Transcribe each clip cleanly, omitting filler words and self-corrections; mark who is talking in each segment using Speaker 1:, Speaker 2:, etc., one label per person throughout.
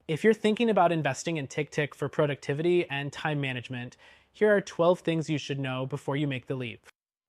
Speaker 1: If you're thinking about investing in TickTick for productivity and time management, here are 12 things you should know before you make the leap.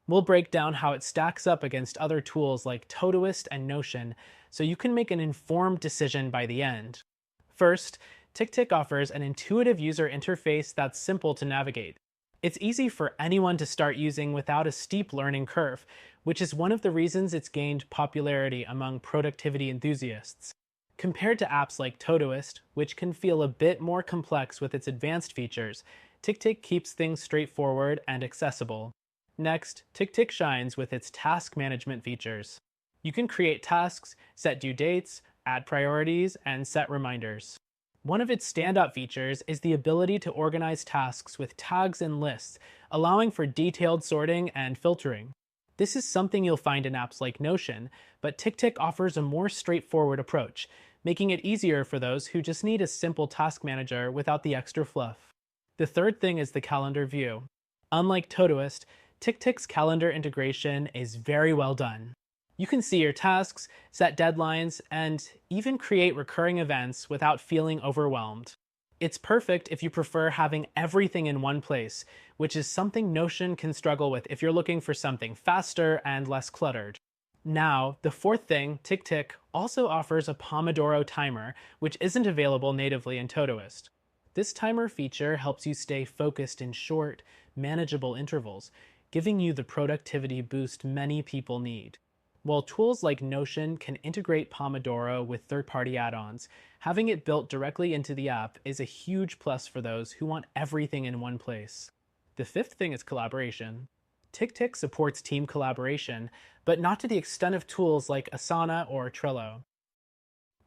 Speaker 1: We'll break down how it stacks up against other tools like Todoist and Notion so you can make an informed decision by the end. First, TickTick offers an intuitive user interface that's simple to navigate. It's easy for anyone to start using without a steep learning curve, which is one of the reasons it's gained popularity among productivity enthusiasts. Compared to apps like Todoist, which can feel a bit more complex with its advanced features, TickTick keeps things straightforward and accessible. Next, TickTick shines with its task management features. You can create tasks, set due dates, add priorities, and set reminders. One of its standout features is the ability to organize tasks with tags and lists, allowing for detailed sorting and filtering. This is something you'll find in apps like Notion, but TickTick offers a more straightforward approach, making it easier for those who just need a simple task manager without the extra fluff. The third thing is the calendar view. Unlike Todoist, TickTick's calendar integration is very well done. You can see your tasks, set deadlines, and even create recurring events without feeling overwhelmed. It's perfect if you prefer having everything in one place, which is something Notion can struggle with if you're looking for something faster and less cluttered. Now, the fourth thing, TickTick also offers a Pomodoro timer, which isn't available natively in Todoist. This timer feature helps you stay focused in short, manageable intervals, giving you the productivity boost many people need. While tools like Notion can integrate Pomodoro with third-party add-ons, having it built directly into the app is a huge plus for those who want everything in one place. The fifth thing is collaboration. TickTick supports team collaboration, but not to the extent of tools like Asana or Trello.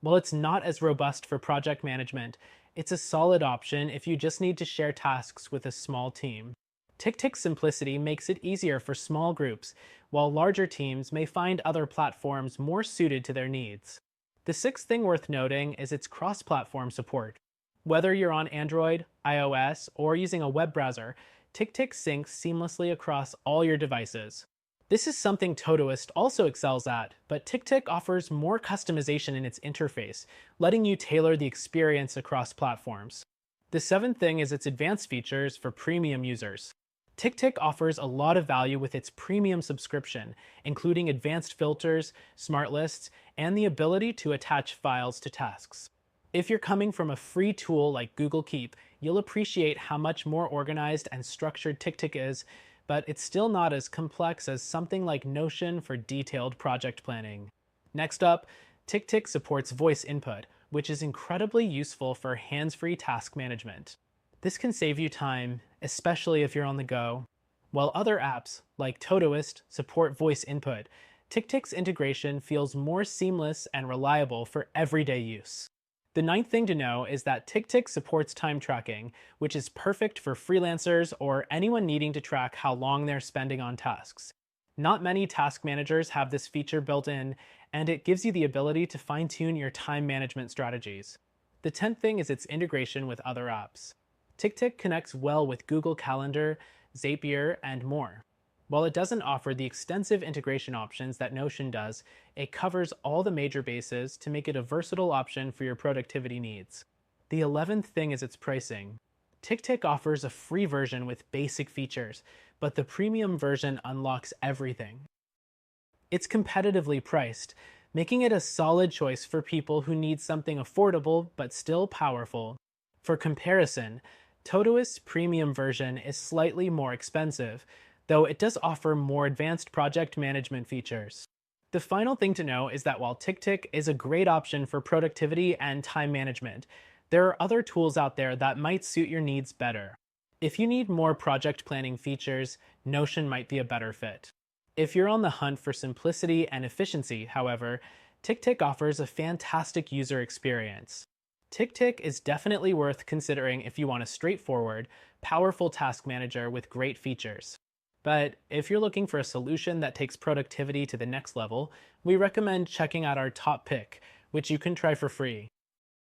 Speaker 1: While it's not as robust for project management, it's a solid option if you just need to share tasks with a small team. TickTick's simplicity makes it easier for small groups, while larger teams may find other platforms more suited to their needs. The sixth thing worth noting is its cross-platform support. Whether you're on Android, iOS, or using a web browser, TickTick syncs seamlessly across all your devices. This is something Todoist also excels at, but TickTick offers more customization in its interface, letting you tailor the experience across platforms. The seventh thing is its advanced features for premium users. TickTick offers a lot of value with its premium subscription, including advanced filters, smart lists, and the ability to attach files to tasks. If you're coming from a free tool like Google Keep, you'll appreciate how much more organized and structured TickTick is, but it's still not as complex as something like Notion for detailed project planning. Next up, TickTick supports voice input, which is incredibly useful for hands-free task management. This can save you time, especially if you're on the go. While other apps, like Todoist, support voice input, TickTick's integration feels more seamless and reliable for everyday use. The ninth thing to know is that TickTick supports time tracking, which is perfect for freelancers or anyone needing to track how long they're spending on tasks. Not many task managers have this feature built in, and it gives you the ability to fine-tune your time management strategies. The 10th thing is its integration with other apps. TickTick connects well with Google Calendar, Zapier, and more. While it doesn't offer the extensive integration options that Notion does, it covers all the major bases to make it a versatile option for your productivity needs. The 11th thing is its pricing. TickTick offers a free version with basic features, but the premium version unlocks everything. It's competitively priced, making it a solid choice for people who need something affordable but still powerful. For comparison, Todoist's premium version is slightly more expensive, though it does offer more advanced project management features. The final thing to know is that while TickTick is a great option for productivity and time management, there are other tools out there that might suit your needs better. If you need more project planning features, Notion might be a better fit. If you're on the hunt for simplicity and efficiency, however, TickTick offers a fantastic user experience. TickTick is definitely worth considering if you want a straightforward, powerful task manager with great features. But if you're looking for a solution that takes productivity to the next level, we recommend checking out our top pick, which you can try for free.